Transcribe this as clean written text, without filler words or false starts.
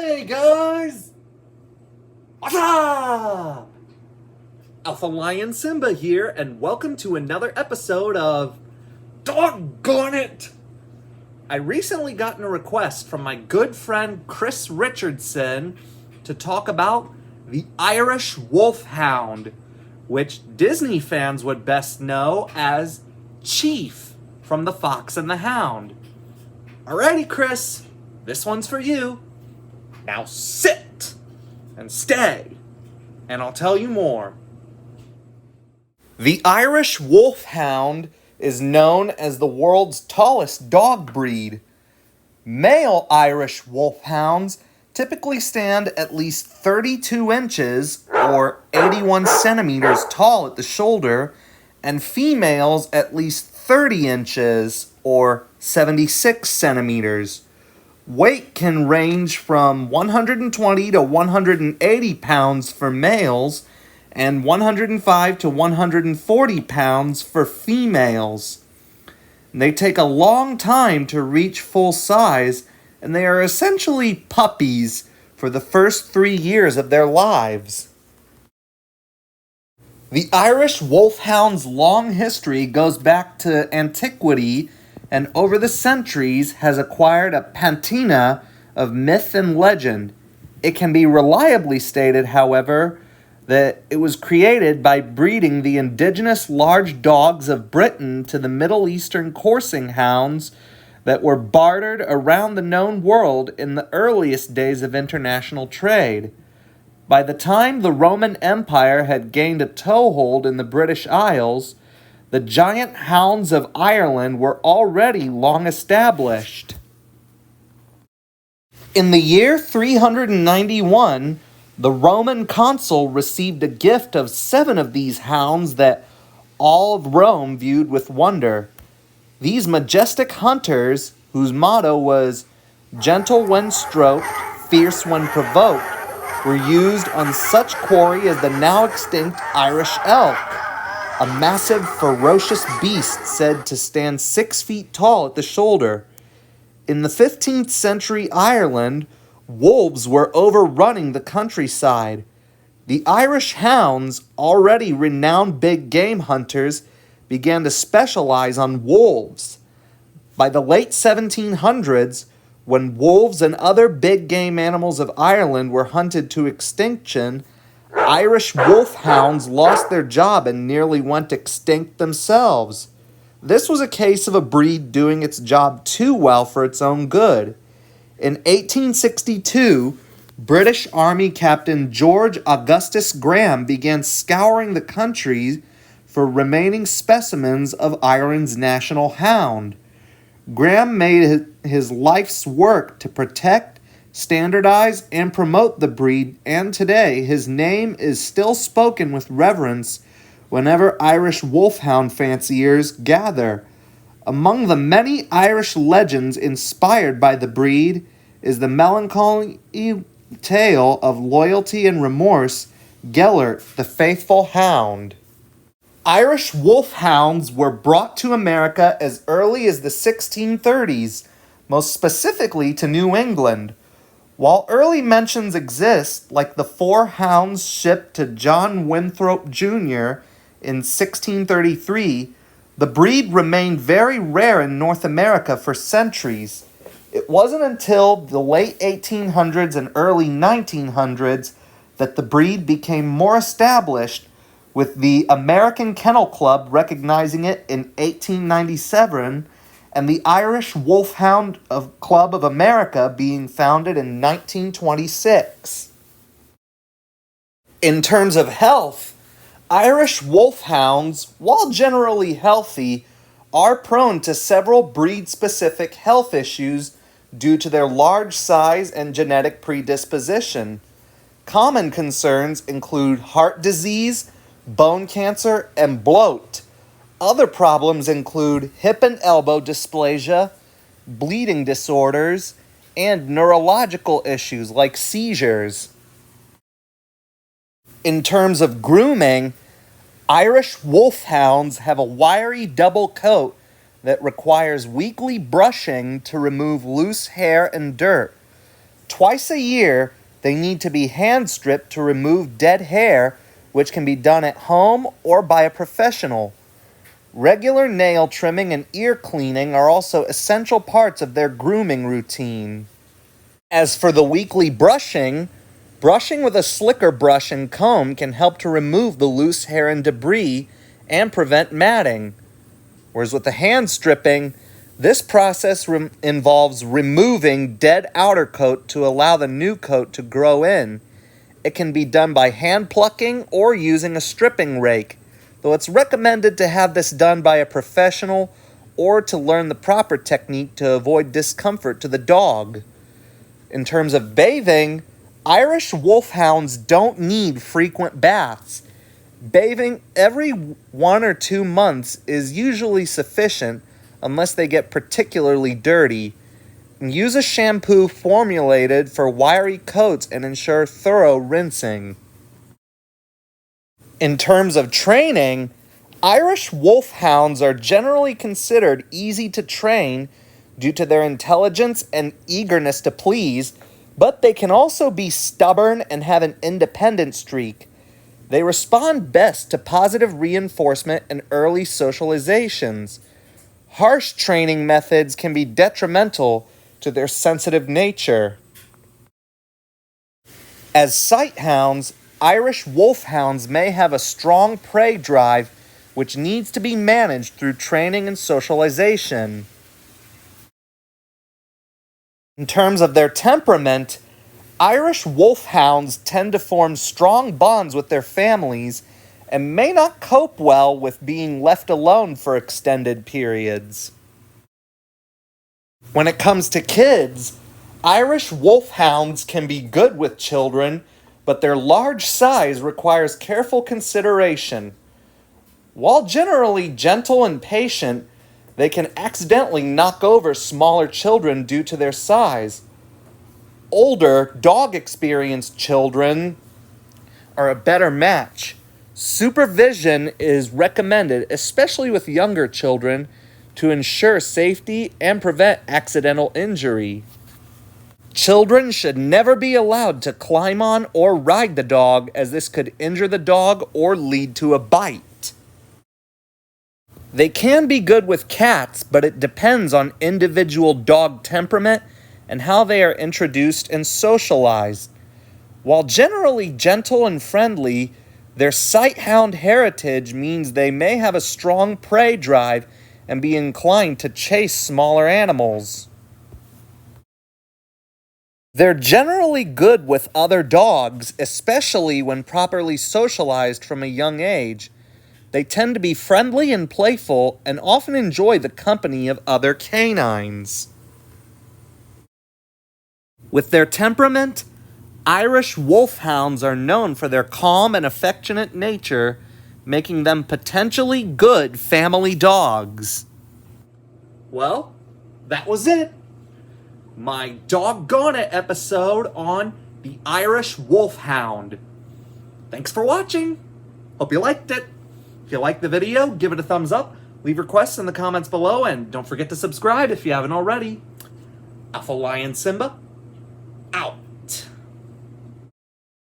Hey guys! What's up? Alpha Lion Simba here, and welcome to another episode of Doggone It! I recently gotten a request from my good friend Chris Richardson to talk about the Irish Wolfhound, which Disney fans would best know as Chief from The Fox and the Hound. Alrighty, Chris, this one's for you. Now sit and stay, and I'll tell you more. The Irish Wolfhound is known as the world's tallest dog breed. Male Irish Wolfhounds typically stand at least 32 inches, or 81 centimeters tall at the shoulder, and females at least 30 inches, or 76 centimeters. Weight can range from 120 to 180 pounds for males and 105 to 140 pounds for females. They take a long time to reach full size, and they are essentially puppies for the first 3 years of their lives. The Irish Wolfhound's long history goes back to antiquity, and over the centuries has acquired a patina of myth and legend. It can be reliably stated, however, that it was created by breeding the indigenous large dogs of Britain to the Middle Eastern coursing hounds that were bartered around the known world in the earliest days of international trade. By the time the Roman Empire had gained a toehold in the British Isles, the giant hounds of Ireland were already long established. In the year 391, the Roman consul received a gift of 7 of these hounds that all of Rome viewed with wonder. These majestic hunters, whose motto was gentle when stroked, fierce when provoked, were used on such quarry as the now extinct Irish elk, a massive, ferocious beast said to stand 6 feet tall at the shoulder. In the 15th century Ireland, wolves were overrunning the countryside. The Irish hounds, already renowned big game hunters, began to specialize on wolves. By the late 1700s, when wolves and other big game animals of Ireland were hunted to extinction, Irish wolfhounds lost their job and nearly went extinct themselves. This was a case of a breed doing its job too well for its own good. In 1862, British Army Captain George Augustus Graham began scouring the country for remaining specimens of Ireland's national hound. Graham made his life's work to protect, standardize, and promote the breed, and today his name is still spoken with reverence whenever Irish Wolfhound fanciers gather. Among the many Irish legends inspired by the breed is the melancholy tale of loyalty and remorse, Gellert, the Faithful Hound. Irish Wolfhounds were brought to America as early as the 1630s, most specifically to New England. While early mentions exist, like the 4 hounds shipped to John Winthrop Jr. in 1633, the breed remained very rare in North America for centuries. It wasn't until the late 1800s and early 1900s that the breed became more established, with the American Kennel Club recognizing it in 1897 and the Irish Wolfhound Club of America being founded in 1926. In terms of health, Irish Wolfhounds, while generally healthy, are prone to several breed-specific health issues due to their large size and genetic predisposition. Common concerns include heart disease, bone cancer, and bloat. Other problems include hip and elbow dysplasia, bleeding disorders, and neurological issues like seizures. In terms of grooming, Irish Wolfhounds have a wiry double coat that requires weekly brushing to remove loose hair and dirt. Twice a year, they need to be hand stripped to remove dead hair, which can be done at home or by a professional. Regular nail trimming and ear cleaning are also essential parts of their grooming routine. As for the weekly brushing, brushing with a slicker brush and comb can help to remove the loose hair and debris and prevent matting. Whereas with the hand stripping, this process involves removing dead outer coat to allow the new coat to grow in. It can be done by hand plucking or using a stripping rake, though it's recommended to have this done by a professional or to learn the proper technique to avoid discomfort to the dog. In terms of bathing, Irish Wolfhounds don't need frequent baths. Bathing every 1 or 2 months is usually sufficient unless they get particularly dirty. Use a shampoo formulated for wiry coats and ensure thorough rinsing. In terms of training, Irish Wolfhounds are generally considered easy to train due to their intelligence and eagerness to please, but they can also be stubborn and have an independent streak. They respond best to positive reinforcement and early socializations. Harsh training methods can be detrimental to their sensitive nature. As sighthounds, Irish Wolfhounds may have a strong prey drive which needs to be managed through training and socialization. In terms of their temperament, Irish Wolfhounds tend to form strong bonds with their families and may not cope well with being left alone for extended periods. When it comes to kids, Irish Wolfhounds can be good with children, but their large size requires careful consideration. While generally gentle and patient, they can accidentally knock over smaller children due to their size. Older, dog-experienced children are a better match. Supervision is recommended, especially with younger children, to ensure safety and prevent accidental injury. Children should never be allowed to climb on or ride the dog, as this could injure the dog or lead to a bite. They can be good with cats, but it depends on individual dog temperament and how they are introduced and socialized. While generally gentle and friendly, their sighthound heritage means they may have a strong prey drive and be inclined to chase smaller animals. They're generally good with other dogs, especially when properly socialized from a young age. They tend to be friendly and playful and often enjoy the company of other canines. With their temperament, Irish Wolfhounds are known for their calm and affectionate nature, making them potentially good family dogs. Well, that was it. My Doggone It episode on the Irish Wolfhound. Thanks for watching. Hope you liked it. If you liked the video, give it a thumbs up, leave requests in the comments below, and don't forget to subscribe if you haven't already. Alpha Lion Simba, out.